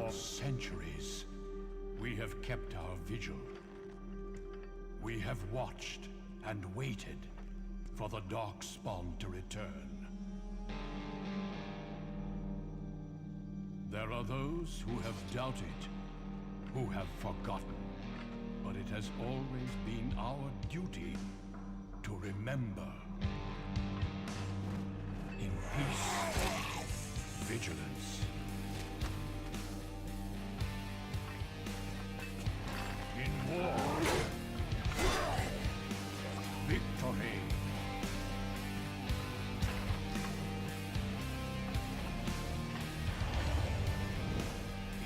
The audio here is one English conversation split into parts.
For centuries, we have kept our vigil. We have watched and waited for the Darkspawn to return. There are those who have doubted, who have forgotten, but it has always been our duty to remember. In peace, vigilance. In war, victory.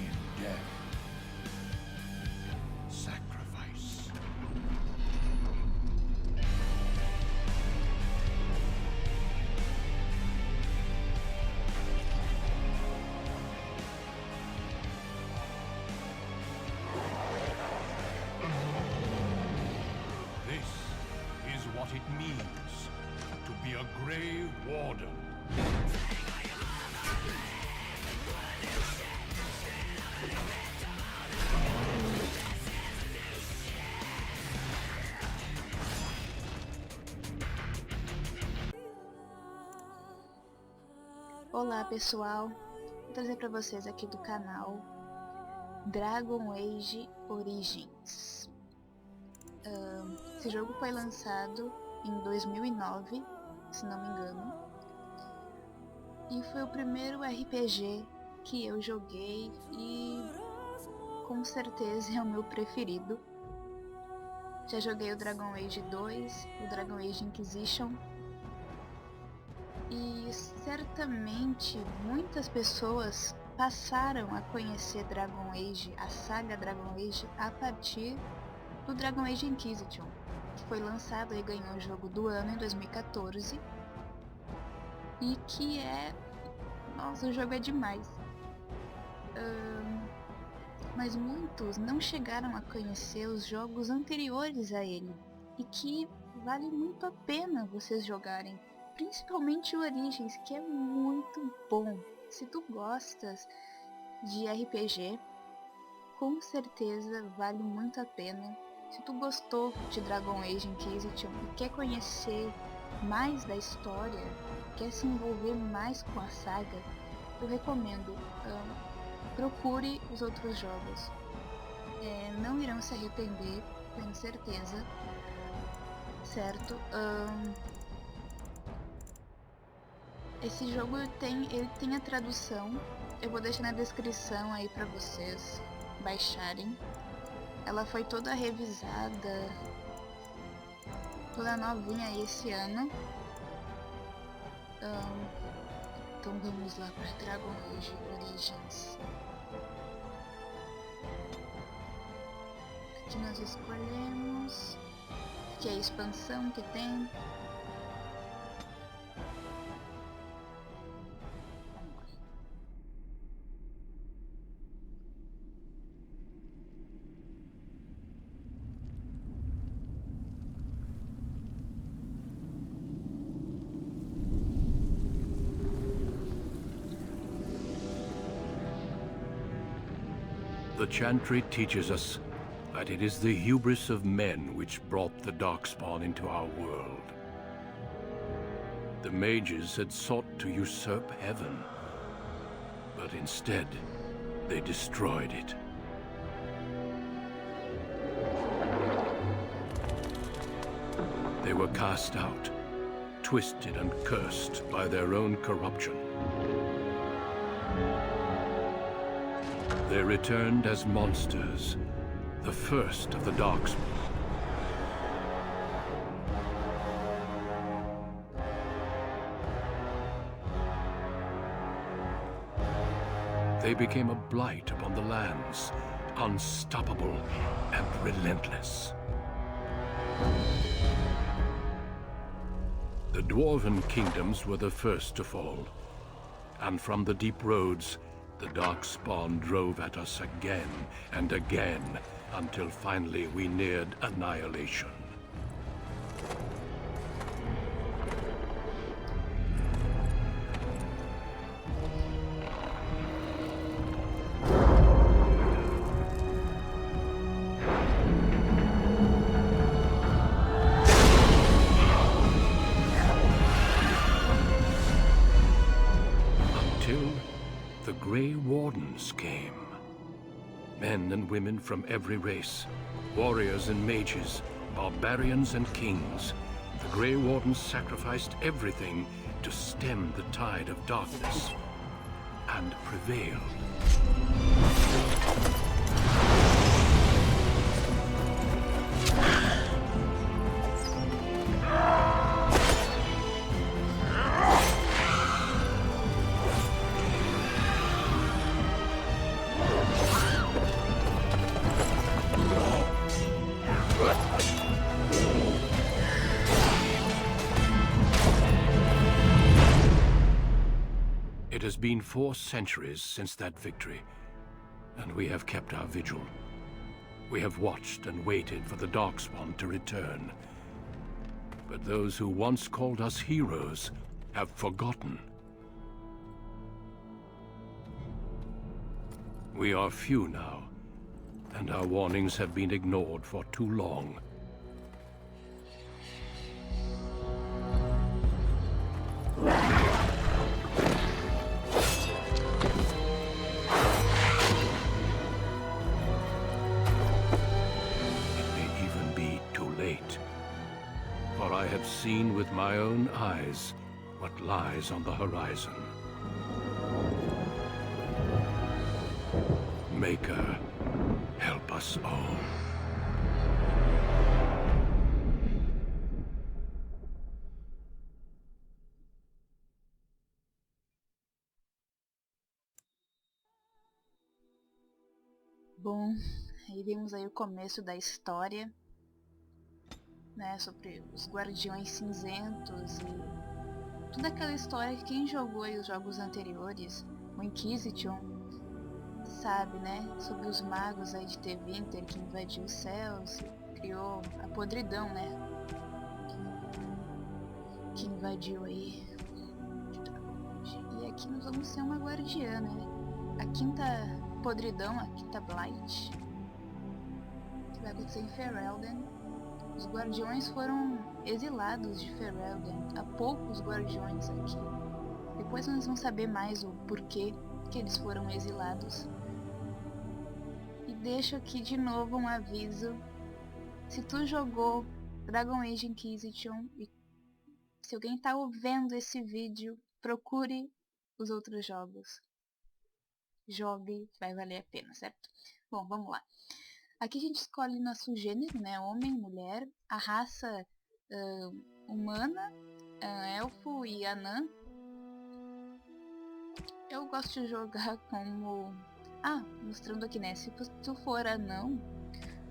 In death, sacrifice. What it means to be a Grey Warden. Olá pessoal, vou trazer para vocês aqui do canal Dragon Age Origins. Esse jogo foi lançado em 2009, se não me engano, e foi o primeiro RPG que eu joguei e com certeza é o meu preferido. Já joguei o Dragon Age 2, o Dragon Age Inquisition, e certamente muitas pessoas passaram a conhecer Dragon Age, a saga Dragon Age, a partir do Dragon Age Inquisition, que foi lançado e ganhou o jogo do ano em 2014, e que é... nossa, o jogo é demais. Mas muitos não chegaram a conhecer os jogos anteriores a ele, e que vale muito a pena vocês jogarem, principalmente o Origins, que é muito bom. Se tu gostas de RPG, com certeza vale muito a pena. Se tu gostou de Dragon Age Inquisition e quer conhecer mais da história, quer se envolver mais com a saga, eu recomendo, procure os outros jogos. Não irão se arrepender, tenho certeza, certo? Esse jogo ele tem a tradução, eu vou deixar na descrição aí pra vocês baixarem. Ela foi toda revisada, toda novinha esse ano. Então vamos lá para Dragon Age Origins. Aqui nós escolhemos, que é a expansão que tem. The Chantry teaches us that it is the hubris of men which brought the Darkspawn into our world. The mages had sought to usurp heaven, but instead they destroyed it. They were cast out, twisted and cursed by their own corruption. They returned as monsters, the first of the Darkspawn. They became a blight upon the lands, unstoppable and relentless. The Dwarven kingdoms were the first to fall, and from the deep roads, the Darkspawn drove at us again and again, until finally we neared annihilation. the Grey Wardens came. Men and women from every race, warriors and mages, barbarians and kings. The Grey Wardens sacrificed everything to stem the tide of darkness, and prevailed. It has been 4 centuries since that victory, and we have kept our vigil. We have watched and waited for the Darkspawn to return. But those who once called us heroes have forgotten. We are few now, and our warnings have been ignored for too long. I have seen with my own eyes what lies on the horizon. Maker, help us all. Bom, aí vemos aí o começo da história, né, sobre os Guardiões Cinzentos e toda aquela história que quem jogou aí os jogos anteriores, o Inquisition, sabe, né, sobre os magos aí de Tevinter que invadiu os céus, criou a podridão, né, que invadiu aí. E aqui nós vamos ser uma guardiã, né, a quinta podridão, a quinta Blight, que vai acontecer em Ferelden. Os guardiões foram exilados de Ferelden. Há poucos guardiões aqui. Depois nós vamos saber mais o porquê que eles foram exilados. E deixo aqui de novo um aviso. Se tu jogou Dragon Age Inquisition e se alguém está vendo esse vídeo, procure os outros jogos. Jogue, vai valer a pena, certo? Bom, vamos lá. Aqui a gente escolhe nosso gênero, né? Homem, mulher, a raça humana, elfo e anã. Eu gosto de jogar como... mostrando aqui, né? Se tu for anão,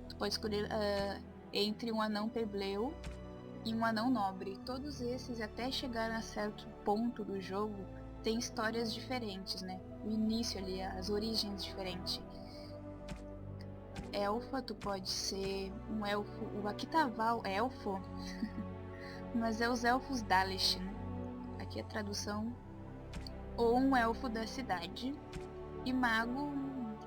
tu pode escolher entre um anão plebeu e um anão nobre. Todos esses, até chegar a certo ponto do jogo, tem histórias diferentes, né? O início ali, as origens diferentes. Elfa, tu pode ser um elfo, o Akitaval é elfo, mas é os elfos Dalish, né? Aqui é a tradução, ou um elfo da cidade, e mago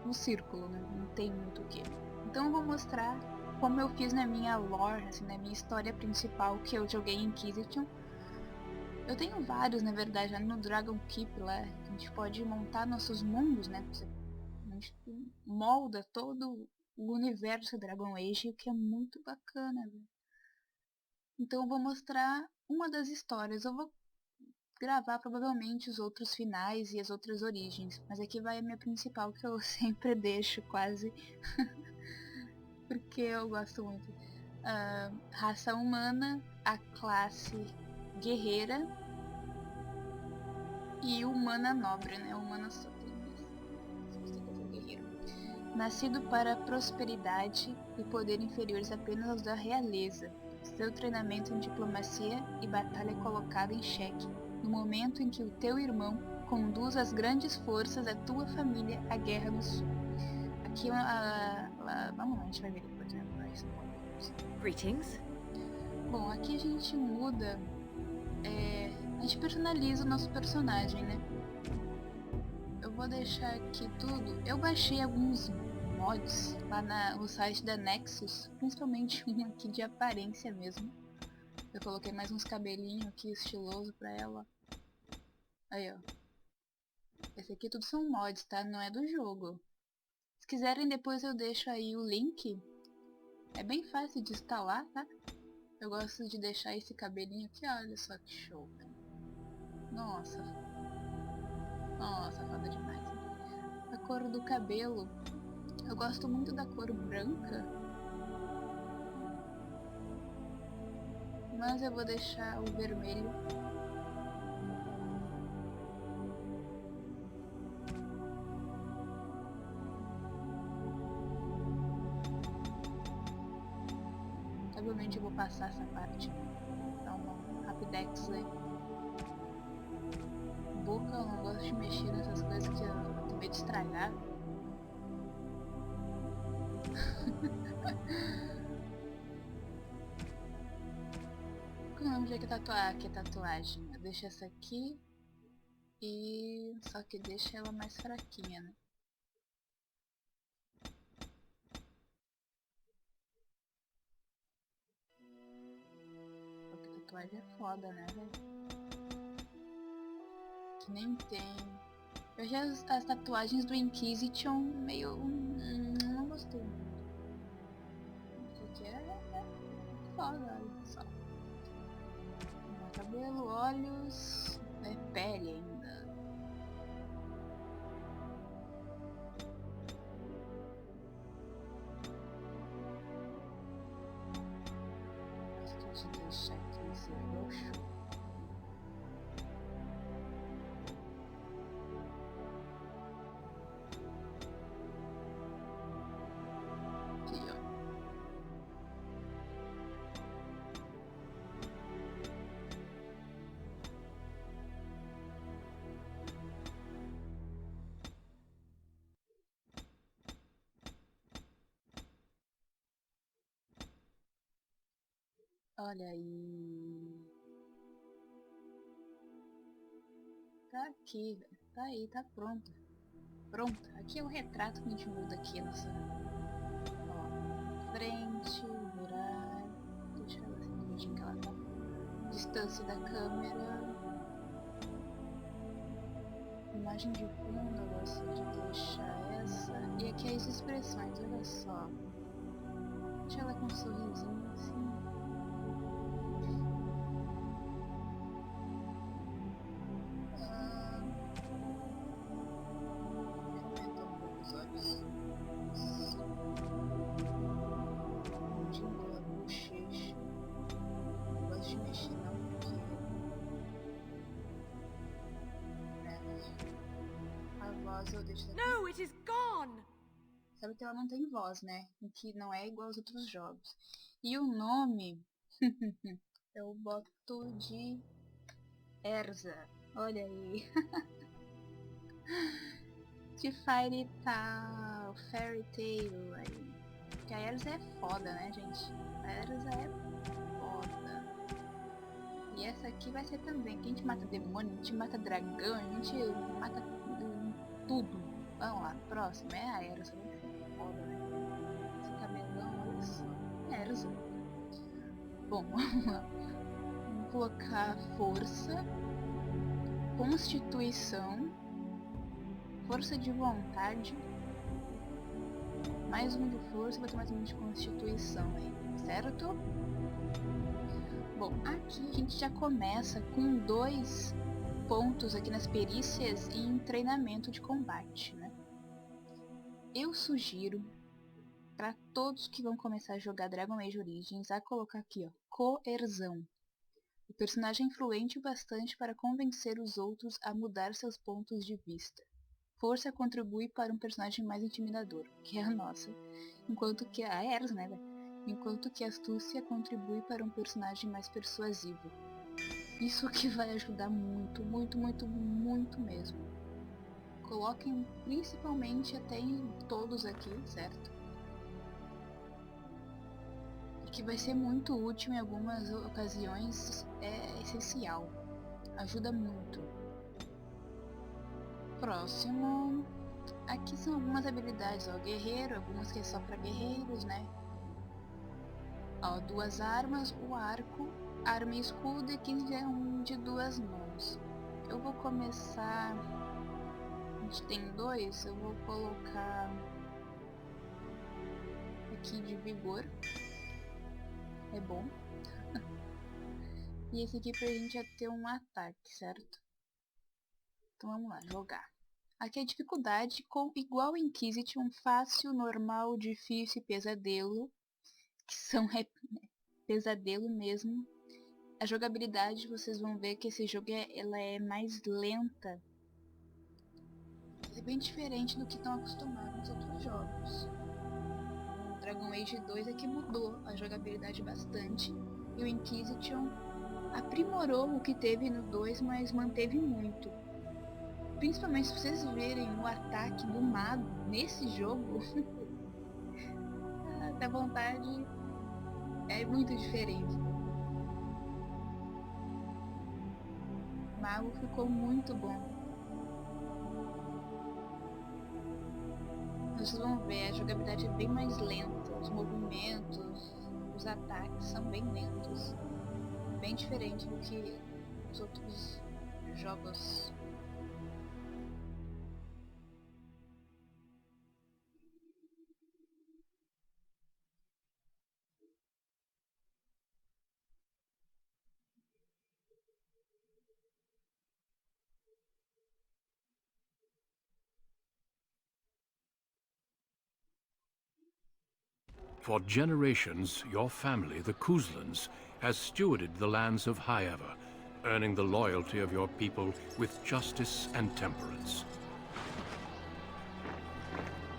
no círculo, né? Não tem muito o que. Então eu vou mostrar como eu fiz na minha lore, assim, na minha história principal, que eu joguei em Inquisition. Eu tenho vários, na verdade, no Dragon Keep lá, a gente pode montar nossos mundos, né? A gente molda todo o universo Dragon Age, o que é muito bacana, né? Então eu vou mostrar uma das histórias, eu vou gravar provavelmente os outros finais e as outras origens, mas aqui vai a minha principal, que eu sempre deixo quase, porque eu gosto muito. Raça humana, a classe guerreira e humana nobre, né? Humana só tem guerreiro. Nascido para prosperidade e poder inferiores apenas aos da realeza. Seu treinamento em diplomacia e batalha é colocado em xeque no momento em que o teu irmão conduz as grandes forças da tua família à Guerra no Sul. Aqui vamos lá, a gente vai ver depois, né? Greetings. Bom, aqui a gente muda, a gente personaliza o nosso personagem, né? Eu vou deixar aqui tudo. Eu baixei alguns mods lá no site da Nexus, principalmente um aqui de aparência mesmo. Eu coloquei mais uns cabelinhos aqui estiloso pra ela. Aí, ó. Esse Esse aqui tudo são mods, tá? Não é do jogo. Se quiserem, depois eu deixo aí o link. É bem fácil de instalar, tá? Eu gosto de deixar esse cabelinho aqui, olha só que show. Nossa. Nossa, foda demais. A cor do cabelo. Eu gosto muito da cor branca. Mas eu vou deixar o vermelho. Obviamente eu vou passar essa parte. Dá uma rapidex, né? Boca, eu não gosto de mexer nessas coisas que eu tô meio de estragar. Qual é o nome de aqui a tatuagem? Eu deixo essa aqui e só que deixa ela mais fraquinha, né? Porque a tatuagem é foda, né, velho? Que nem tem. Eu já as tatuagens do Inquisition meio. Não gostei. Isso aqui é foda, olha só. Cabelo, olhos, é pele ainda. Gosto de deixar aqui esse roxo. Aqui, ó. Olha aí. Tá aqui, velho. Tá aí, tá pronto. Pronto. Aqui é o retrato que a gente muda aqui, nossa. Ó, frente, virar. Deixa ela assim do jeitinho que ela tá. Distância da câmera. Imagem de fundo, eu gosto de deixar essa. E aqui as expressões, olha só. Deixa ela com um sorrisinho assim. Aumenta um pouco os olhos. Mandíbula, bochecha. Não gosto de mexer não, porque a voz eu deixo aqui. No, it is gone! Sabe que ela não tem voz, né? O que não é igual aos outros jogos. E o nome eu boto de Erza. Olha aí. De Fairy Tale, Fairy Tale aí. Que a Erza é foda, né, gente? A Erza é foda. E essa aqui vai ser também. Que a gente mata demônio, a gente mata dragão, a gente mata tudo. Vamos lá, próximo é a Erza. Foda, né? Esse cabelão, olha só. Erza. Bom, vamos lá. Vamos colocar força, constituição, força de vontade, mais um de força, vou ter mais um de constituição aí, certo? Bom, aqui a gente já começa com 2 pontos aqui nas perícias e em treinamento de combate, né? Eu sugiro para todos que vão começar a jogar Dragon Age Origins a colocar aqui, ó, coerção. O personagem é influente o bastante para convencer os outros a mudar seus pontos de vista. Força contribui para um personagem mais intimidador, que é a nossa, enquanto que a Erza, né? Enquanto que a astúcia contribui para um personagem mais persuasivo. Isso que vai ajudar muito, muito, muito, muito mesmo. Coloquem principalmente até em todos aqui, certo? E que vai ser muito útil em algumas ocasiões, é essencial. Ajuda muito. Próximo. Aqui são algumas habilidades, ó, guerreiro, algumas que é só para guerreiros, né? Ó, 2 armas, o arco, arma e escudo, e aqui já é um de 2 mãos. Eu vou começar gente tem 2, eu vou colocar aqui de vigor. É bom. E esse aqui pra gente já ter um ataque, certo? Então vamos lá, jogar. Aqui é dificuldade com igual Inquisition, fácil, normal, difícil e pesadelo. Que são pesadelo mesmo. A jogabilidade, vocês vão ver que esse jogo ela é mais lenta. É bem diferente do que estão acostumados nos outros jogos. O Dragon Age 2 é que mudou a jogabilidade bastante. E o Inquisition aprimorou o que teve no 2, mas manteve muito. Principalmente se vocês verem o ataque do mago nesse jogo, dá vontade, é muito diferente. O mago ficou muito bom. Vocês vão ver, a jogabilidade é bem mais lenta, os movimentos, os ataques são bem lentos. Bem diferente do que os outros jogos. For generations, your family, the Couslands, has stewarded the lands of Highever, earning the loyalty of your people with justice and temperance.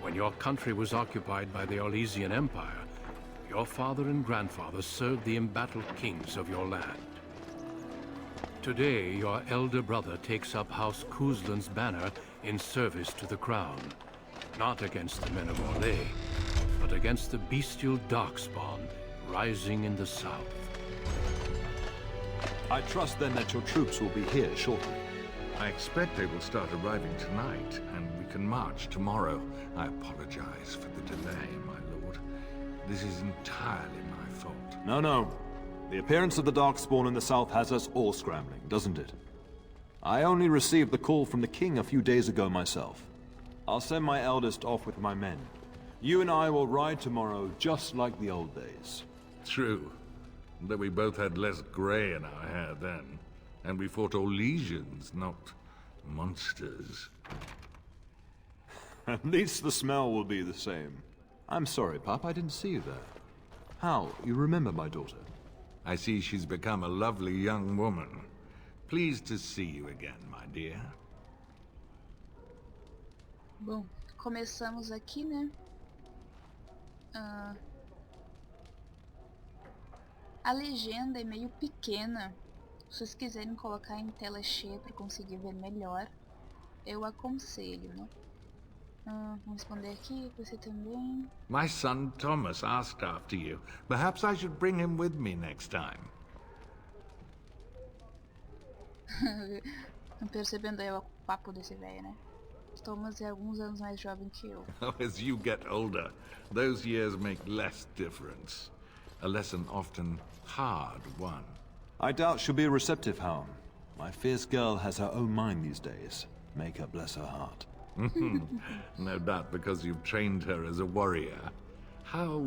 When your country was occupied by the Orlesian Empire, your father and grandfather served the embattled kings of your land. Today, your elder brother takes up House Cousland's banner in service to the crown, not against the men of Orlais, but against the bestial darkspawn rising in the south. I trust then that your troops will be here shortly. I expect they will start arriving tonight, and we can march tomorrow. I apologize for the delay, my lord. This is entirely my fault. No. The appearance of the Darkspawn in the south has us all scrambling, doesn't it? I only received the call from the king a few days ago myself. I'll send my eldest off with my men. You and I will ride tomorrow just like the old days. True. Though we both had less grey in our hair then. And we fought Orlesians, not monsters. At least the smell will be the same. I'm sorry, Pop, I didn't see you there. How? You remember my daughter? I see she's become a lovely young woman. Pleased to see you again, my dear. Bom, começamos aqui, né? A legenda é meio pequena. Se vocês quiserem colocar em tela cheia para conseguir ver melhor, eu aconselho, né? Vamos responder aqui, você também. My son Thomas asked after you. Perhaps I should bring him with me next time. Percebendo aí o papo desse velho, né? Thomas é alguns anos mais jovem que eu. As you get older, those years make less difference. A lesson often hard won. I doubt she'll be receptive, Hound. My fierce girl has her own mind these days. Make her bless her heart. No doubt because you've trained her as a warrior. How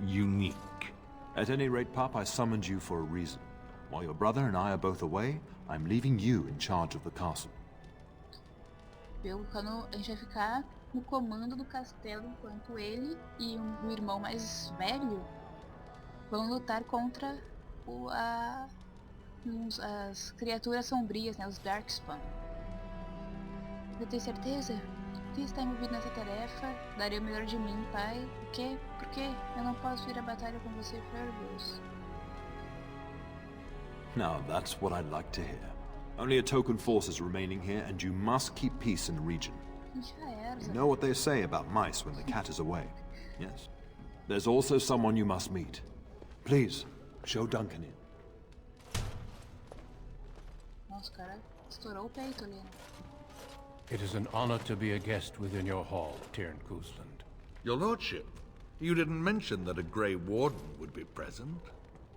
unique. At any rate, Pop, I summoned you for a reason. While your brother and I are both away, I'm leaving you in charge of the castle. Quando a gente vai ficar no comando do castelo enquanto ele e o irmão mais velho vão lutar contra as criaturas sombrias, né, os Darkspawn. Eu tenho certeza que está envolvido nessa tarefa. Darei o melhor de mim, pai. O quê? Por quê? Eu não posso ir à batalha com você, Fergus. Now, that's what I'd like to hear. Only a token force is remaining here, and you must keep peace in the region. You know what they say about mice when the cat is away, yes? There's also someone you must meet. Please, show Duncan in. Nossa, cara, estourou o peito ali. It is an honor to be a guest within your hall, Erza Cousland. Your lordship, you didn't mention that a Grey Warden would be present.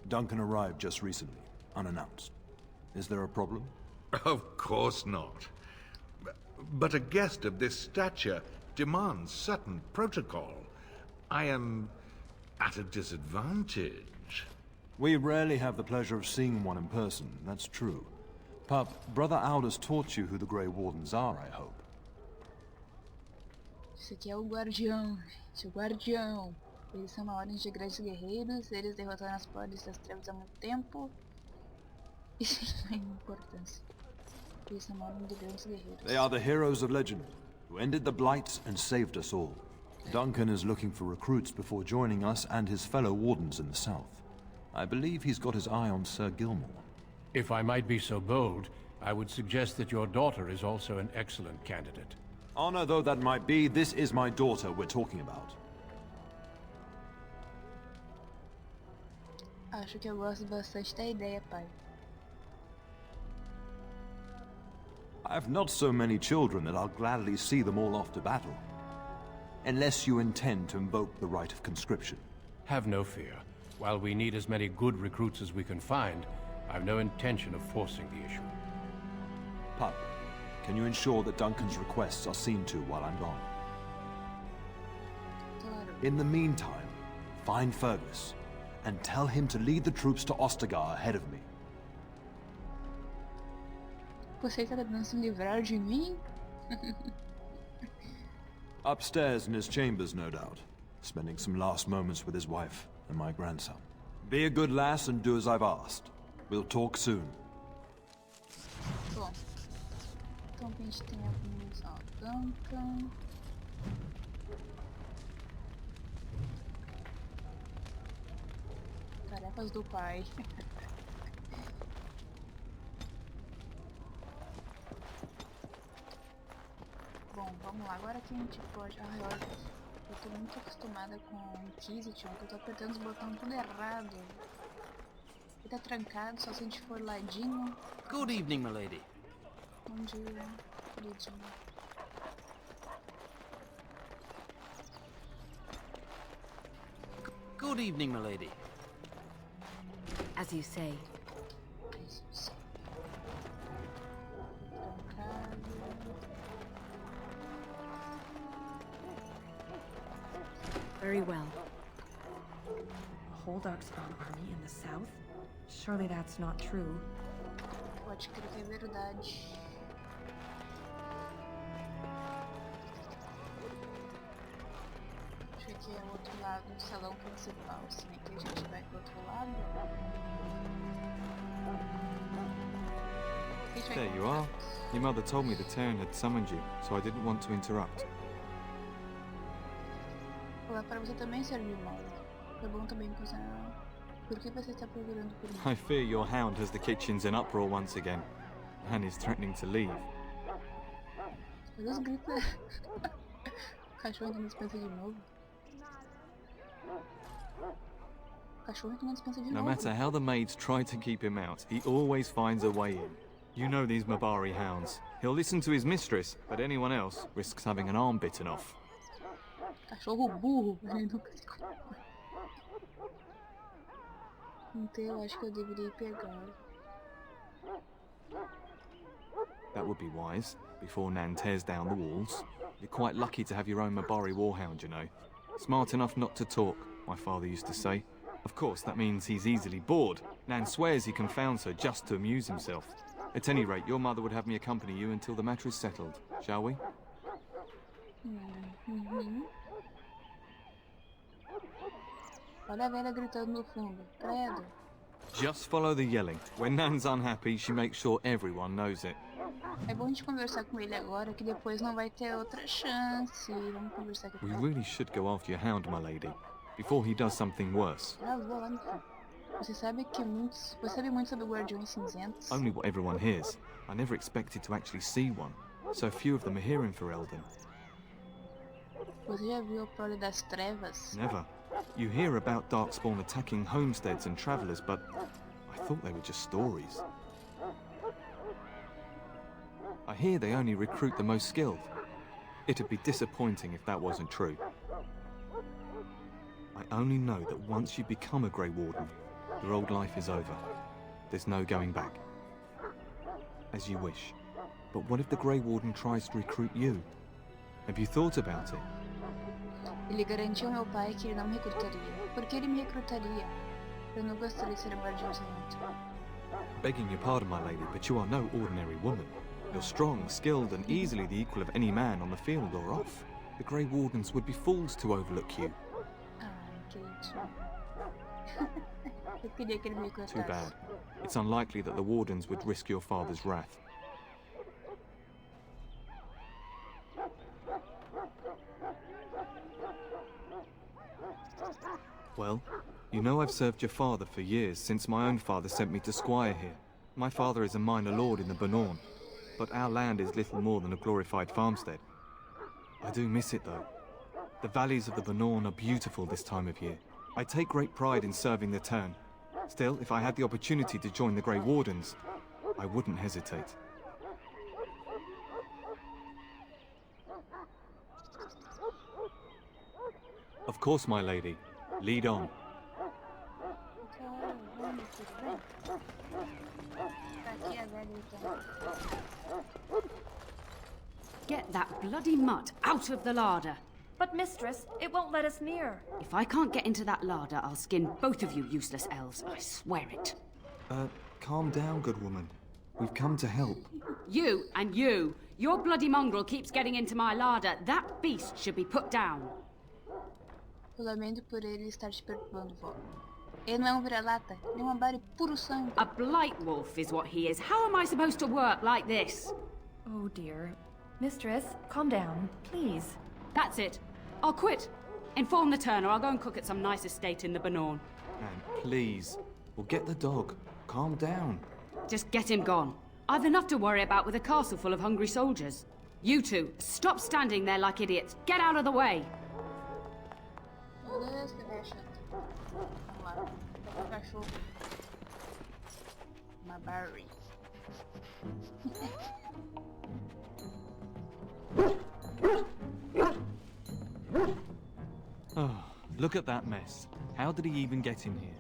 Duncan arrived just recently, unannounced. Is there a problem? Of course not. but a guest of this stature demands certain protocol. I am at a disadvantage. We rarely have the pleasure of seeing one in person, that's true. Pup, Brother Aldous taught you who the Grey Wardens are, I hope. Esse aqui é o guardião, gente, o guardião. Eles são uma ordem de grandes guerreiros, eles derrotaram as portas das trevas há muito tempo. Isso não tem importância. Eles são uma ordem de grandes guerreiros. They are the heroes of legend, who ended the Blight and saved us all. Duncan is looking for recruits before joining us and his fellow wardens in the south. I believe he's got his eye on Sir Gilmore. If I might be so bold, I would suggest that your daughter is also an excellent candidate. Honor though that might be, this is my daughter we're talking about. Acho que eu gosto bastante da ideia, pai. I have not so many children that I'll gladly see them all off to battle. Unless you intend to invoke the right of conscription. Have no fear. While we need as many good recruits as we can find, I've no intention of forcing the issue. Pup, can you ensure that Duncan's requests are seen to while I'm gone? Claro. In the meantime, find Fergus, and tell him to lead the troops to Ostagar ahead of me. Você está tentando se livrar de mim? Upstairs in his chambers, no doubt. Spending some last moments with his wife and my grandson. Be a good lass and do as I've asked. We'll talk soon. Bom, então a gente tem alguns... Ó, Duncan... Tarefas do pai. Bom, vamos lá. Agora que a gente pode... Ai, olha, eu tô muito acostumada com Inquisition, que eu tô apertando os botões tudo errado. Ele tá trancado, só se a gente for ladinho. Good evening, milady. Bom dia, queridinho. Good evening, milady. As you say. Trancado. Very well. A whole Darkspawn army in the south? Surely that's not true. Pode crer que é verdade. Acho que aqui é o outro lado do salão principal, assim, aqui a gente vai pro outro lado. Aqui a gente vai There you encontrar- are. Your mother told me the Terran had summoned you, so I didn't want to interrupt. Olá para você também, Sr. Gilmore. Foi bom também posar. Por que você está procurando por mim? I fear your hound has the kitchens in uproar once again, and is threatening to leave. Deus grita. O cachorro entra na dispensa de novo. O cachorro entra na dispensa de No novo. matter how the maids try to keep him out, he always finds a way in. You know these Mabari hounds. He'll listen to his mistress, but anyone else risks having an arm bitten off. Cachorro burro. Ele nunca se come. Então eu acho que eu deveria pegar. That would be wise, before Nan tears down the walls. You're quite lucky to have your own Mabari warhound, you know. Smart enough not to talk, my father used to say. Of course, that means he's easily bored. Nan swears he confounds her just to amuse himself. At any rate, your mother would have me accompany you until the matter is settled, shall we? Uhum. Olha a velha gritando no fundo. Credo. Just follow the yelling. When Nan's unhappy, she makes sure everyone knows it. É bom a gente conversar com ele agora, que depois não vai ter outra chance. Vamos conversar aqui com We ele. really should go after your hound, my lady, before he does something worse. Ah, vou lá no fundo. Você sabe muito sobre guardiões cinzentos? Only what everyone hears. I never expected to actually see one. So few of them are here in Ferelden. Você já viu a prole das trevas? Never. You hear about Darkspawn attacking homesteads and travellers, but I thought they were just stories. I hear they only recruit the most skilled. It'd be disappointing if that wasn't true. I only know that once you become a Grey Warden, your old life is over. There's no going back. As you wish. But what if the Grey Warden tries to recruit you? Have you thought about it? Ele garantiu ao meu pai que ele não me recrutaria. Por que ele me recrutaria? Eu não gostaria de ser embora de um santo. Begging your pardon, my lady, but you are no ordinary woman. You're strong, skilled, and easily the equal of any man on the field or off. The Grey Wardens would be fools to overlook you. Eu queria que ele me recrutasse. Too bad. It's unlikely that the Wardens would risk your father's wrath. Well, you know I've served your father for years, since my own father sent me to squire here. My father is a minor lord in the Bannorn, but our land is little more than a glorified farmstead. I do miss it, though. The valleys of the Bannorn are beautiful this time of year. I take great pride in serving the turn. Still, if I had the opportunity to join the Grey Wardens, I wouldn't hesitate. Of course, my lady. Lead on. Get that bloody mutt out of the larder. But mistress, it won't let us near. If I can't get into that larder, I'll skin both of you useless elves. I swear it. Calm down, good woman. We've come to help. You and you. Your bloody mongrel keeps getting into my larder. That beast should be put down. Eu lamento por ele estar te perturbando, vó. Ele não é vira-lata, ele é uma bari puro sangue. A blight wolf is what he is. How am I supposed to work like this? Oh dear. Mistress, calm down, please. That's it. I'll quit. Inform the turner. I'll go and cook at some nice estate in the Bannorn. And please, we'll get the dog. Calm down. Just get him gone. I've enough to worry about with a castle full of hungry soldiers. You two, stop standing there like idiots. Get out of the way. Meu Deus, que ideia chata. Vamos lá. Pega o cachorro. Uma berry. Oh, look at that mess. How did he even get in here?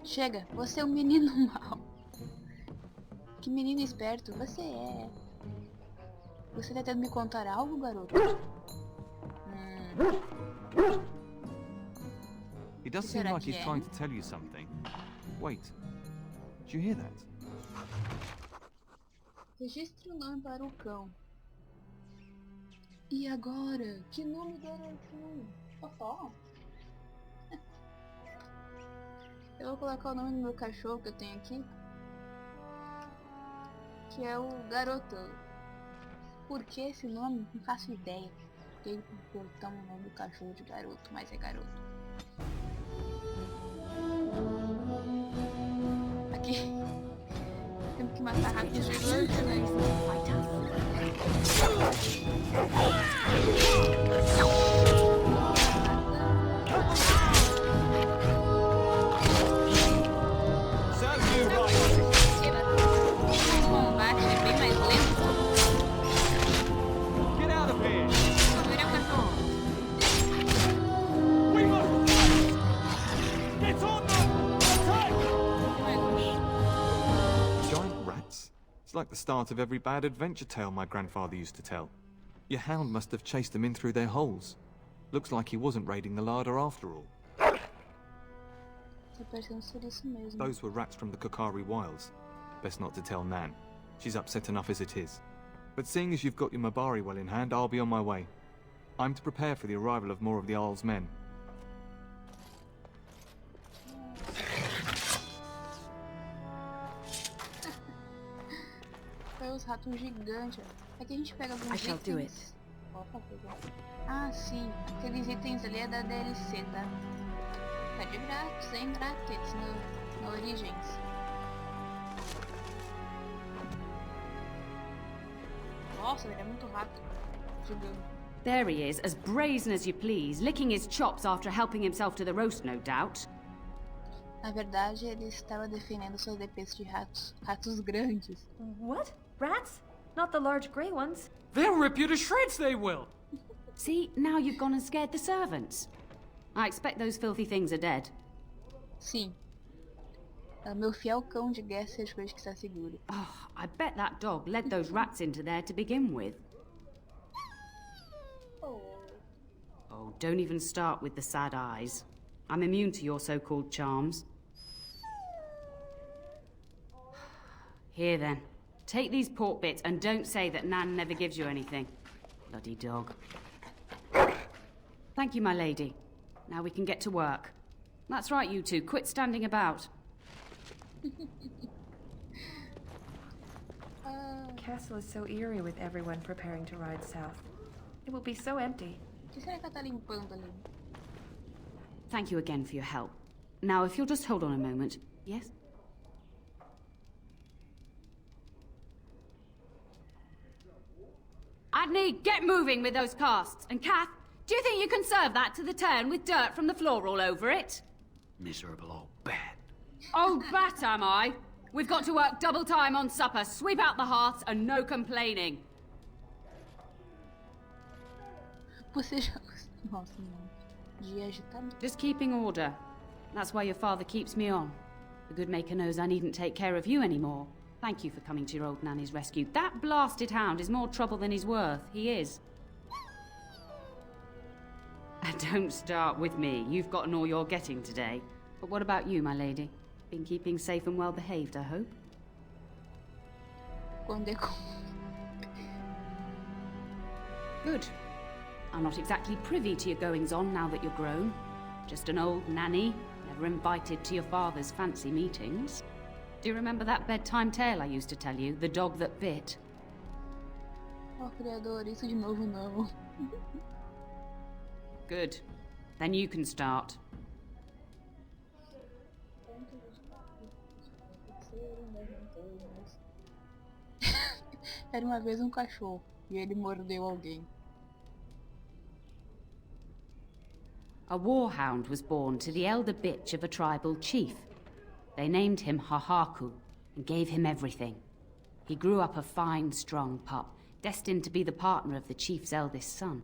Chega, você é um menino mau. Que menino esperto você é. Você tá tentando me contar algo, garoto? He does seem like he's trying to tell you something. Wait, did you hear that? Registre o nome para o cão. E agora? Que nome garoto? Fofó? Eu vou colocar o nome do meu cachorro que eu tenho aqui. Que é o Garoto. Por que esse nome? Não faço ideia. Porque ele botou o nome do cachorro de Garoto, mas é Garoto. Aqui. Temos que matar rápido os gigantes, né? Like the start of every bad adventure tale my grandfather used to tell. Your hound must have chased them in through their holes. Looks like he wasn't raiding the larder after all. Those were rats from the Kokari Wilds. Best not to tell Nan. She's upset enough as it is. But seeing as you've got your Mabari well in hand, I'll be on my way. I'm to prepare for the arrival of more of the Jarl's men. Os ratos gigantes. Aqui a gente pega alguns itens. Opa, pegou. Ah, sim. Aqueles itens ali é da DLC, tá? Tá de grátis, hein? Grátis no Origins. Nossa, ele é muito rápido. Gigante. There he is, as brazen as you please, licking his chops after helping himself to the roast, no doubt. Na verdade, ele estava defendendo suas defesas de ratos. Ratos grandes. What? Rats? Not the large grey ones. They'll rip you to shreds, they will! See, now you've gone and scared the servants. I expect those filthy things are dead. Sim. Meu fiel cão de guerra seja coisa que está seguro. Oh, I bet that dog led those rats into there to begin with. Oh, don't even start with the sad eyes. I'm immune to your so-called charms. Here then. Take these pork bits and don't say that Nan never gives you anything. Bloody dog. Thank you, my lady. Now we can get to work. That's right, you two. Quit standing about. Castle is so eerie with everyone preparing to ride south. It will be so empty. O que será que ela tá limpando ali? Thank you again for your help. Now, if you'll just hold on a moment. Yes? Adney, get moving with those casts. And Kath, do you think you can serve that to the turn with dirt from the floor all over it? Miserable old bat. Oh, bat am I? We've got to work double time on supper, sweep out the hearths, and no complaining. Você já... Nossa, não. Dia agitado. Just keeping order. That's why your father keeps me on. The good maker knows I needn't take care of you anymore. Thank you for coming to your old nanny's rescue. That blasted hound is more trouble than he's worth. He is. Don't start with me. You've gotten all you're getting today. But what about you, my lady? Been keeping safe and well behaved, I hope? Quando é com... Good. I'm not exactly privy to your goings-on now that you're grown. Just an old nanny, never invited to your father's fancy meetings. Do you remember that bedtime tale I used to tell you? The dog that bit? Oh, criador, isso de novo não. Good. Then you can start. Era uma vez um cachorro e ele mordeu alguém. A warhound was born to the elder bitch of a tribal chief. They named him Hahaku and gave him everything. He grew up a fine, strong pup, destined to be the partner of the chief's eldest son.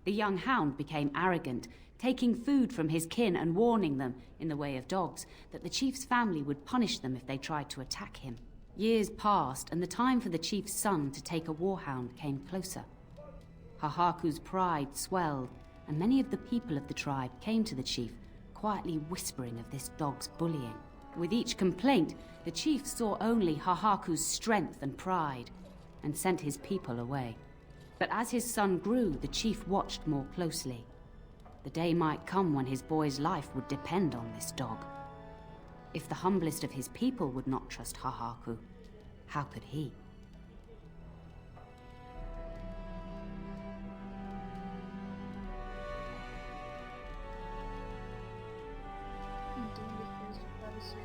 The young hound became arrogant, taking food from his kin and warning them, in the way of dogs, that the chief's family would punish them if they tried to attack him. Years passed, and the time for the chief's son to take a warhound came closer. Hahaku's pride swelled, and many of the people of the tribe came to the chief, quietly whispering of this dog's bullying. With each complaint, the chief saw only Hahaku's strength and pride, and sent his people away. But as his son grew, the chief watched more closely. The day might come when his boy's life would depend on this dog. If the humblest of his people would not trust Hahaku, how could he? Então depois de parecer...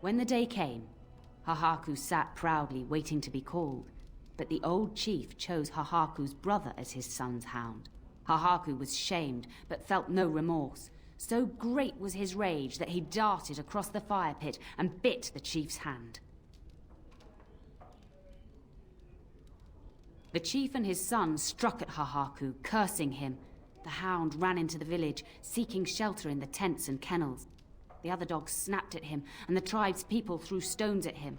When the day came, Hahaku sat proudly waiting to be called, but the old chief chose Hahaku's brother as his son's hound. Hahaku was shamed, but felt no remorse. So great was his rage that he darted across the fire pit and bit the chief's hand. The chief and his son struck at Hahaku, cursing him. The hound ran into the village, seeking shelter in the tents and kennels. The other dogs snapped at him, and the tribe's people threw stones at him.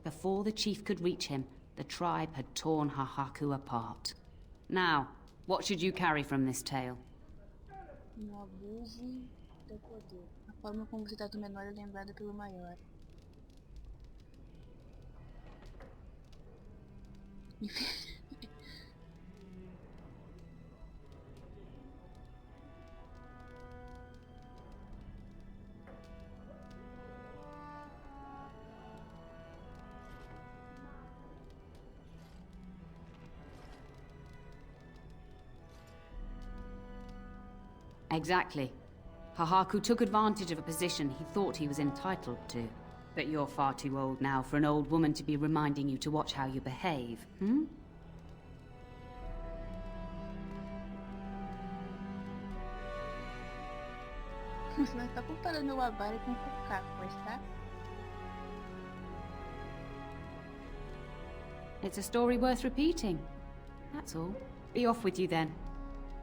Before the chief could reach him, the tribe had torn Hahaku apart. Now, what should you carry from this tale? Não abuse do poder. A forma como você trata o menor é lembrada pelo maior. Exactly. Hahaku took advantage of a position he thought he was entitled to. But you're far too old now for an old woman to be reminding you to watch how you behave, hmm? Você não está comparando o Abari com o Focaco, pois tá? It's a story worth repeating. That's all. Be off with you then.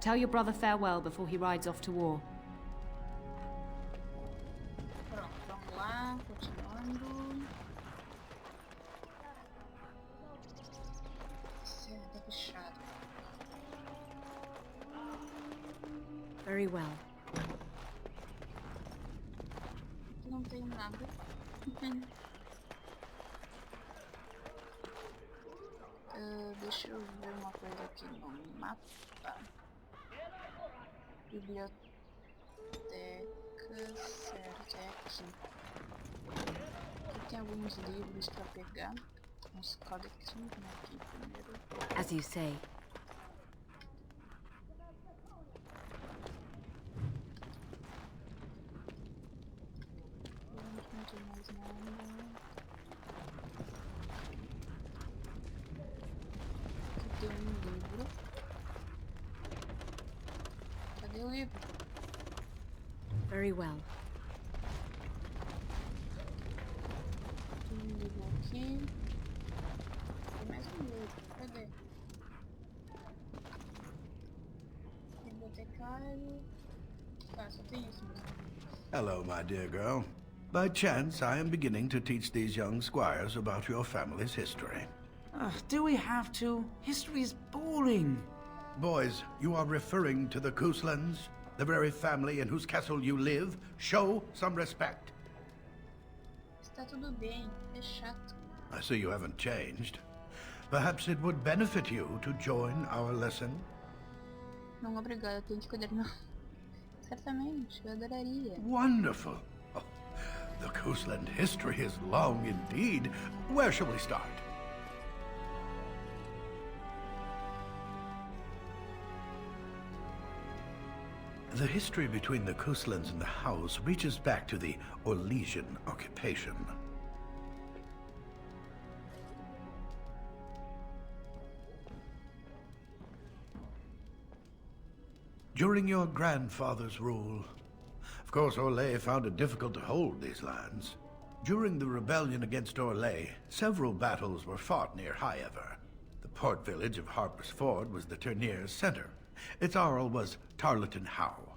Tell your brother farewell before he rides off to war. Pronto, vamos lá, continuando. Certo, tá fechado. Very well. Não tem nada. Deixa eu ver uma coisa aqui no mapa. Biblioteca, certo, é aqui. Aqui tem alguns livros para pegar. Uns coletinhos aqui primeiro. As you say. Não tem mais nada. Aqui tem um livro. Cadê o livro? Very well. Tem um livro aqui. Tem mais um livro. Cadê? Bibliotecário. Tá, só tem isso mesmo. Hello, my dear girl. By chance, I am beginning to teach these young squires about your family's history. Do we have to? History is boring. Boys, you are referring to the Couslands, the very family in whose castle you live. Show some respect. Está tudo bem, é chato. I see you haven't changed. Perhaps it would benefit you to join our lesson. Não, obrigada, eu tenho que cuidar não. Certamente, eu adoraria. Wonderful. Oh, the Cousland history is long indeed. Where shall we start? The history between the Couslands and the house reaches back to the Orlesian occupation. During your grandfather's rule, of course, Orlais found it difficult to hold these lands. During the rebellion against Orlais, several battles were fought near Highever. The port village of Harper's Ford was the tournier's center. Its Arl was Tarleton Howe.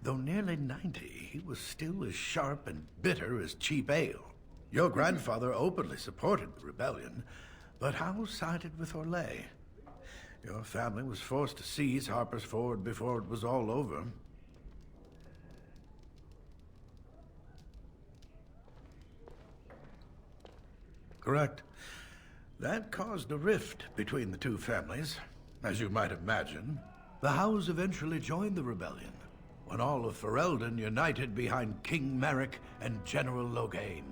Though nearly 90, he was still as sharp and bitter as cheap ale. Your grandfather openly supported the rebellion, but Howe sided with Orlais. Your family was forced to seize Harper's Ford before it was all over. Correct. That caused a rift between the two families. As you might imagine, the Howes eventually joined the rebellion, when all of Ferelden united behind King Merrick and General Logain,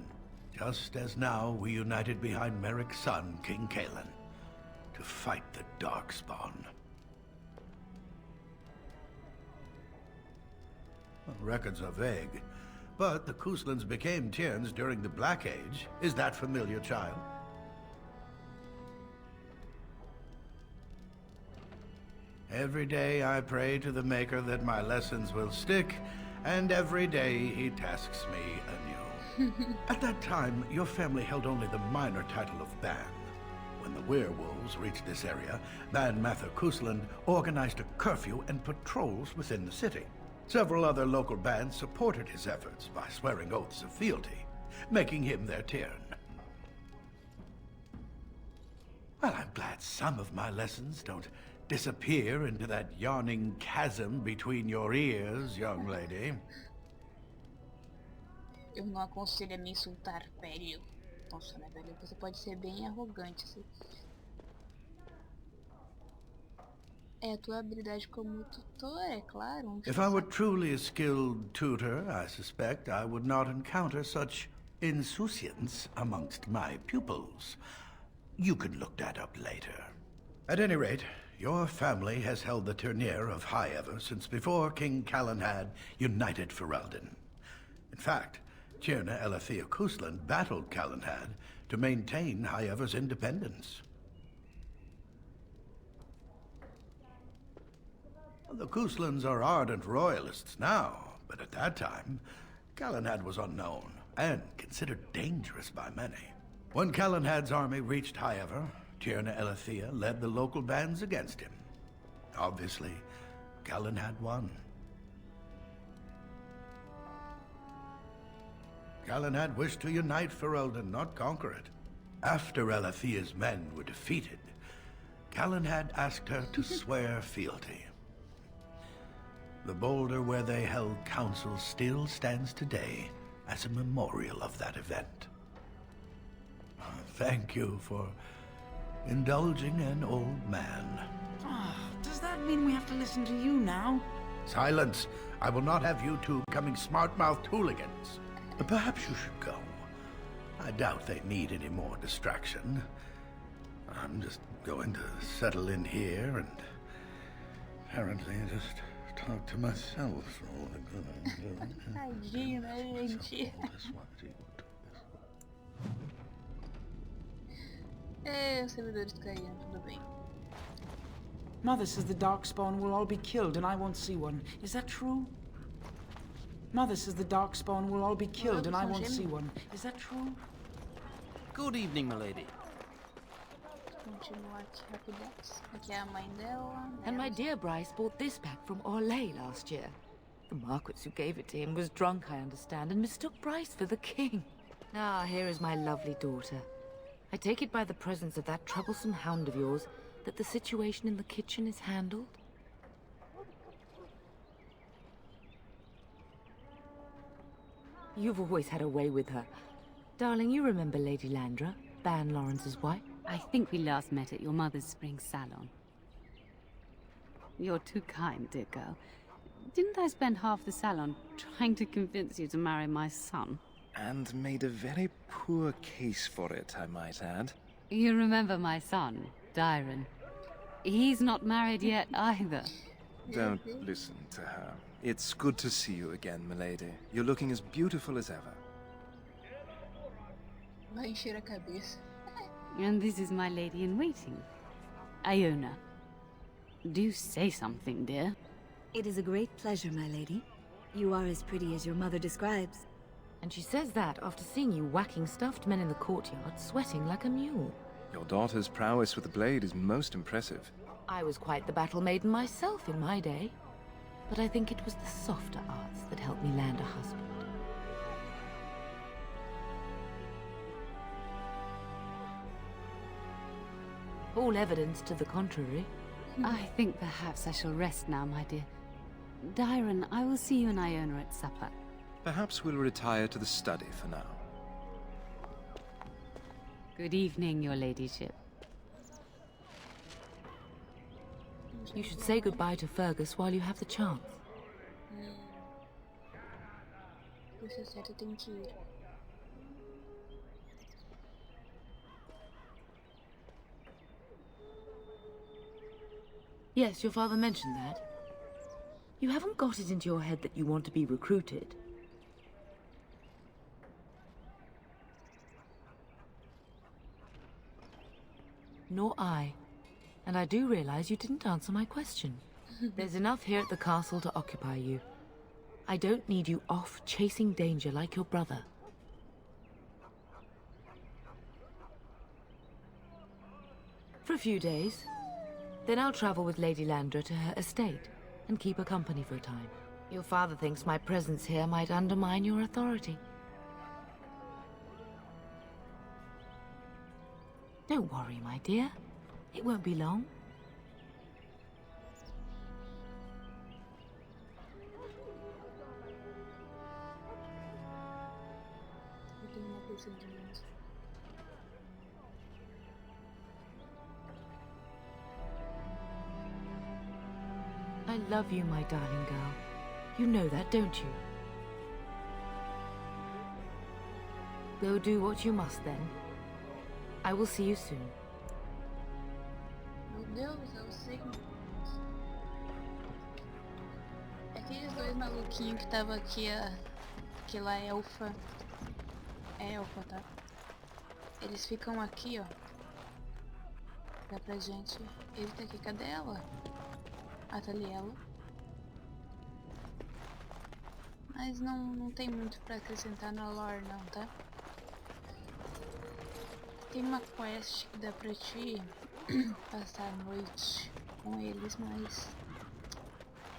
just as now we united behind Merrick's son, King Cailan, to fight the Darkspawn. Well, records are vague, but the Couslands became Tierns during the Black Age. Is that familiar, child? Every day I pray to the Maker that my lessons will stick, and every day he tasks me anew. At that time, your family held only the minor title of Ban. When the werewolves reached this area, Ban Mather Cousland organized a curfew and patrols within the city. Several other local bands supported his efforts by swearing oaths of fealty, making him their Tiern. Well, I'm glad some of my lessons don't disappear into that yawning chasm between your ears, young lady. Eu não aconselho a me insultar, velho. Nossa, né, velho? Você pode ser bem arrogante. Assim. É a tua habilidade como tutor, é claro. If I were truly a skilled tutor, I suspect I would not encounter such insouciance amongst my pupils. You can look that up later. At any rate, Your family has held the tournure of Highever since before King Calenhad united Ferelden. In fact, Tierna Erza Cousland battled Calenhad to maintain Highever's independence. The Couslands are ardent royalists now, but at that time, Calenhad was unknown and considered dangerous by many. When Calenhad's army reached Highever, Tierna Erza led the local bands against him. Obviously, Calenhad won. Calenhad wished to unite Ferelden, not conquer it. After Erza's men were defeated, Calenhad asked her to swear fealty. The boulder where they held council still stands today as a memorial of that event. Thank you for indulging an old man. Does that mean we have to listen to you now? Silence! I will not have you two becoming smart-mouthed hooligans. Perhaps you should go. I doubt they need any more distraction. I'm just going to settle in here and apparently just talk to myself for all the good. Tadinho, né, gente? Os servidores caíram, tudo bem. Mother says the Darkspawn will all be killed and I won't see one. Is that true? Mother says the Darkspawn will all be killed and I won't see one. Is that true? Good evening, milady. Continuar aqui rapidex. Aqui é a mãe dela. And my dear Bryce bought this back from Orlais last year. The Marquis who gave it to him was drunk, I understand, and mistook Bryce for the king. Ah, here is my lovely daughter. I take it by the presence of that troublesome hound of yours that the situation in the kitchen is handled? You've always had a way with her. Darling, you remember Lady Landra, Ban Lawrence's wife? I think we last met at your mother's spring salon. You're too kind, dear girl. Didn't I spend half the salon trying to convince you to marry my son? And made a very poor case for it, I might add. You remember my son, Dyron. He's not married yet either. Don't listen to her. It's good to see you again, milady. You're looking as beautiful as ever. Vai encher a cabeça. And this is my lady-in-waiting, Iona. Do say something, dear. It is a great pleasure, my lady. You are as pretty as your mother describes. And she says that after seeing you whacking stuffed men in the courtyard, sweating like a mule. Your daughter's prowess with the blade is most impressive. I was quite the battle maiden myself in my day. But I think it was the softer arts that helped me land a husband. All evidence to the contrary. I think perhaps I shall rest now, my dear. Dyron, I will see you and Iona at supper. Perhaps we'll retire to the study for now. Good evening, your ladyship. You should say goodbye to Fergus while you have the chance. Isso é certo, eu tenho que ir. Yes, your father mentioned that. You haven't got it into your head that you want to be recruited. Nor I. And I do realize you didn't answer my question. There's enough here at the castle to occupy you. I don't need you off chasing danger like your brother. For a few days. Then I'll travel with Lady Landra to her estate and keep her company for a time. Your father thinks my presence here might undermine your authority. Don't worry, my dear. It won't be long. Eu tenho uma coisa de menos. I love you, my darling girl. You know that, don't you? Go do what you must, then. I will see you soon. Deus, eu sei. Aqueles dois maluquinhos que tava aqui, aquela elfa. É elfa, tá? Eles ficam aqui, ó. Dá pra gente. Ele tá aqui, cadê ela? Ah, tá ali ela. Mas não tem muito pra acrescentar na lore, não, tá? Tem uma quest que dá pra ti passar a noite com eles, mas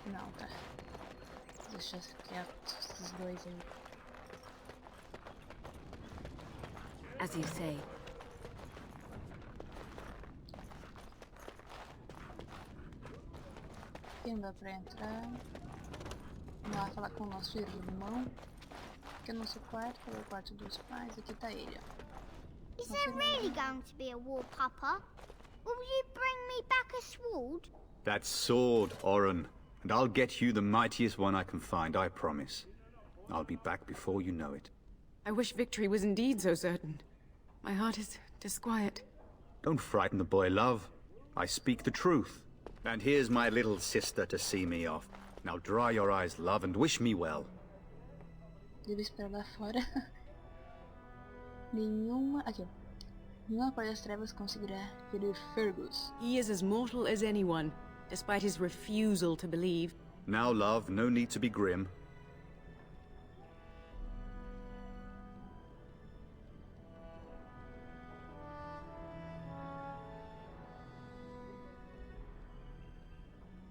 não, tá? Deixa quieto esses dois aí. As you say. Aqui não dá pra entrar. Vamos lá falar com o nosso irmão. Aqui é o nosso quarto, que é o quarto dos pais. Aqui tá ele, ó. Is there really going to be a war, Papa? Will you bring me back a sword? That sword, Oren. And I'll get you the mightiest one I can find, I promise. I'll be back before you know it. I wish victory was indeed so certain. My heart is disquiet. Don't frighten the boy, love. I speak the truth. And here's my little sister to see me off. Now dry your eyes, love, and wish me well. Devo esperar lá fora. Aqui. Nenhuma parte das trevas conseguirá ferir Fergus. He is as mortal as anyone, despite his refusal to believe. Now, love, no need to be grim.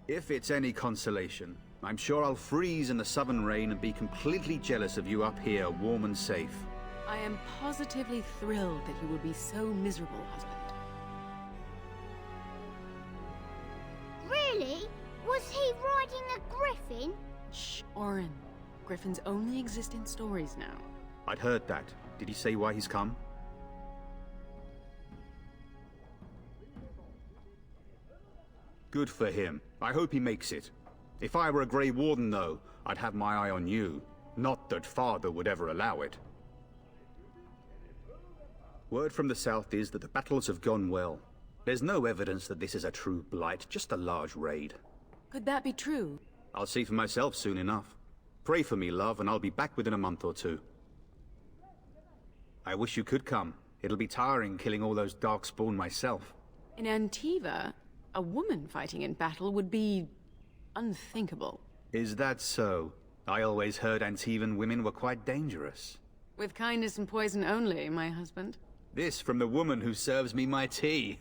If it's any consolation, I'm sure I'll freeze in the southern rain and be completely jealous of you up here, warm and safe. I am positively thrilled that you will be so miserable, husband. Really? Was he riding a griffin? Shh, Oren. Griffins only exist in stories now. I'd heard that. Did he say why he's come? Good for him. I hope he makes it. If I were a Grey Warden, though, I'd have my eye on you. Not that Father would ever allow it. Word from the south is that the battles have gone well. There's no evidence that this is a true blight, just a large raid. Could that be true? I'll see for myself soon enough. Pray for me, love, and I'll be back within a month or two. I wish you could come. It'll be tiring killing all those darkspawn myself. In Antiva, a woman fighting in battle would be unthinkable. Is that so? I always heard Antivan women were quite dangerous. With kindness and poison only, my husband. This from the woman who serves me my tea.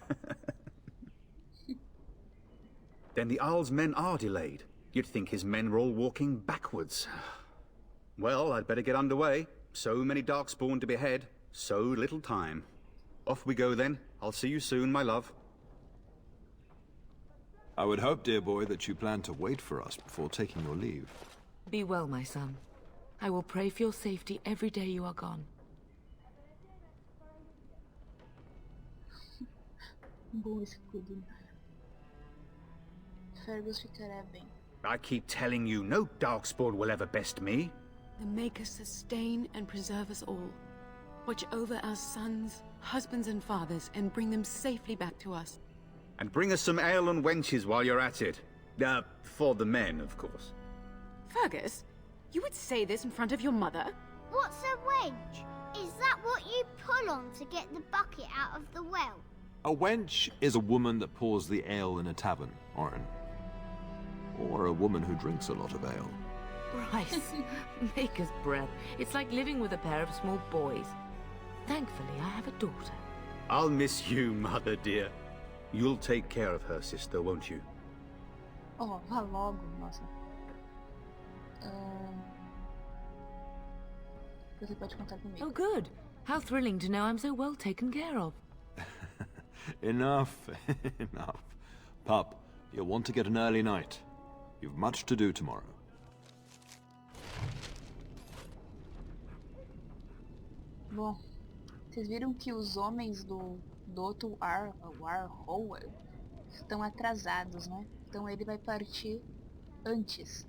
Then the Isle's men are delayed. You'd think his men were all walking backwards. Well, I'd better get underway. So many darkspawn to behead, so little time. Off we go then. I'll see you soon, my love. I would hope, dear boy, that you plan to wait for us before taking your leave. Be well, my son. I will pray for your safety every day you are gone. Bom escudo. Fergus ficará bem. I keep telling you, no darkspawn will ever best me. The Maker sustain and preserve us all. Watch over our sons, husbands and fathers, and bring them safely back to us. And bring us some ale and wenches while you're at it. For the men, of course. Fergus, you would say this in front of your mother? What's a wench? Is that what you pull on to get the bucket out of the well? A wench is a woman that pours the ale in a tavern, Oren. Or a woman who drinks a lot of ale. Bryce, maker's breath. It's like living with a pair of small boys. Thankfully, I have a daughter. I'll miss you, mother dear. You'll take care of her, sister, won't you? Oh, vá logo, nossa. Você pode contar comigo. Oh, good. How thrilling to know I'm so well taken care of. Enough, enough. Pup, you'll want to get an early night. You've much to do tomorrow. Bom, vocês viram que os homens do Dr. Warhol estão atrasados, né? Então ele vai partir antes.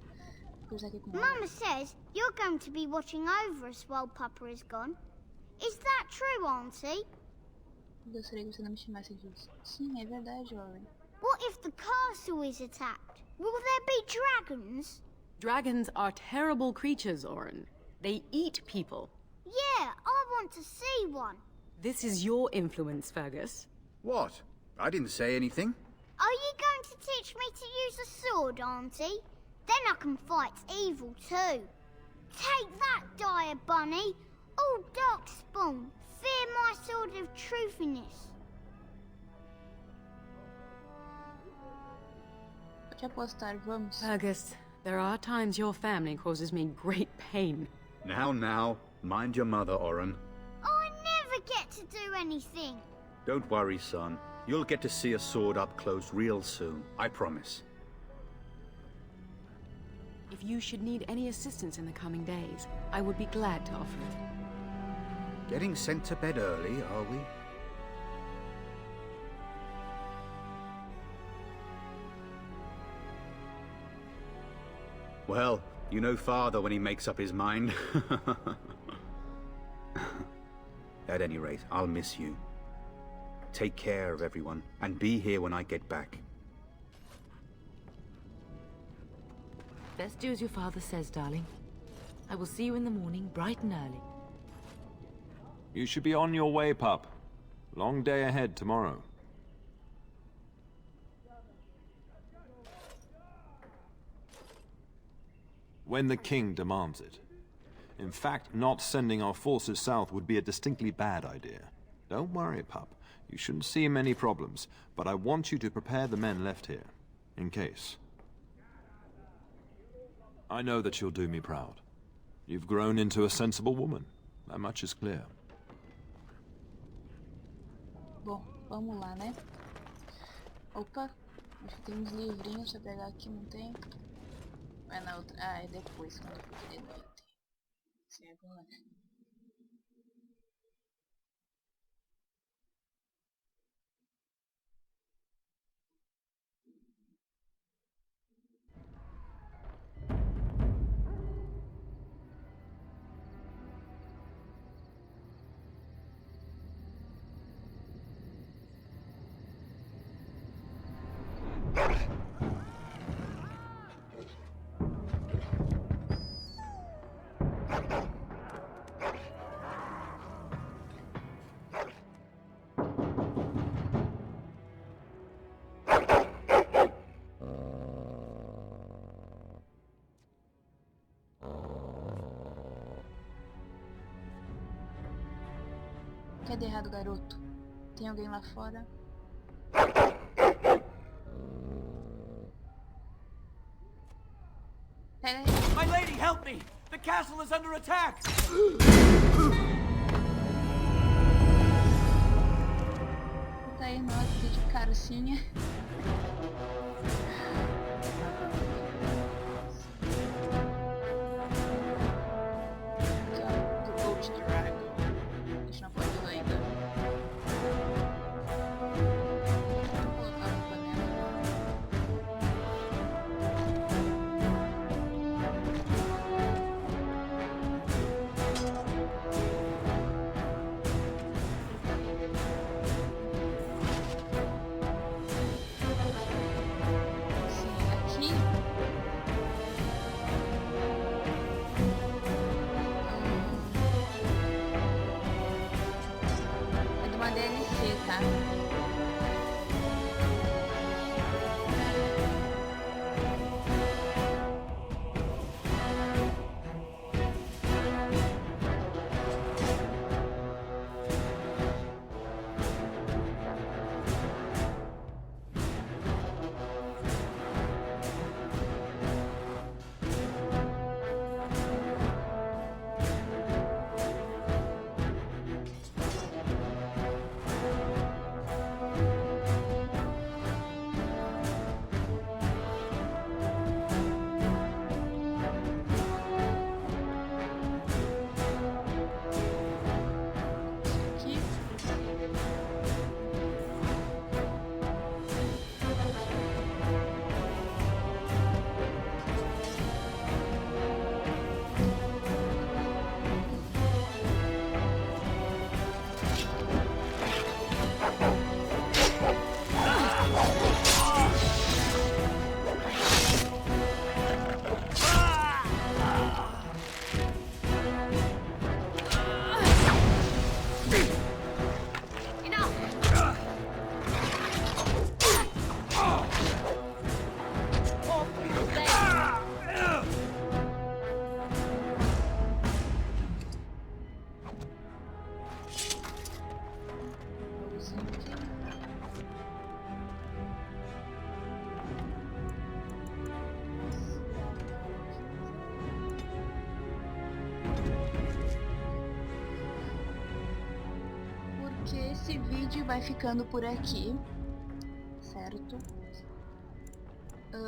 Mama says you're going to be watching over us while Papa is gone. Is that true, Auntie? Gostaria que você não me chamasse disso. Sim, é verdade, Warren. What if the castle is attacked? Will there be dragons? Dragons are terrible creatures, Oren. They eat people. Yeah, I want to see one. This is your influence, Fergus. What? I didn't say anything. Are you going to teach me to use a sword, Auntie? Then I can fight evil too. Take that, dire bunny. Oh, darkspawn, fear my sword of truthiness. Pode apostar, vamos. Fergus, there are times your family causes me great pain. Now, mind your mother, Oren. I never get to do anything. Don't worry, son. You'll get to see a sword up close real soon, I promise. If you should need any assistance in the coming days, I would be glad to offer it. Getting sent to bed early, are we? Well, you know father when he makes up his mind. At any rate, I'll miss you. Take care of everyone, and be here when I get back. Best do as your father says, darling. I will see you in the morning, bright and early. You should be on your way, pup. Long day ahead tomorrow. When the king demands it. In fact, not sending our forces south would be a distinctly bad idea. Don't worry, pup. You shouldn't see many problems, but I want you to prepare the men left here, in case. I know that you'll do me proud. You've grown into a sensible woman. That much is clear. Bom, vamos lá, né? Opa, acho que tem uns livrinhos pra pegar aqui, não tem? Vai na outra. Ah, é depois, quando eu for querer dar item. Sim, agora. Que é de errado, garoto? Tem alguém lá fora? Pega aí. My lady, help me! The castle is under attack! Tá aí nós de carocinha. que esse vídeo vai ficando por aqui, certo?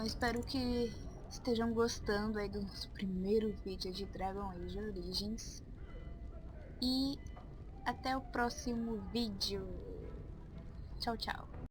Espero que estejam gostando aí do nosso primeiro vídeo de Dragon Age Origins. E até o próximo vídeo. Tchau, tchau.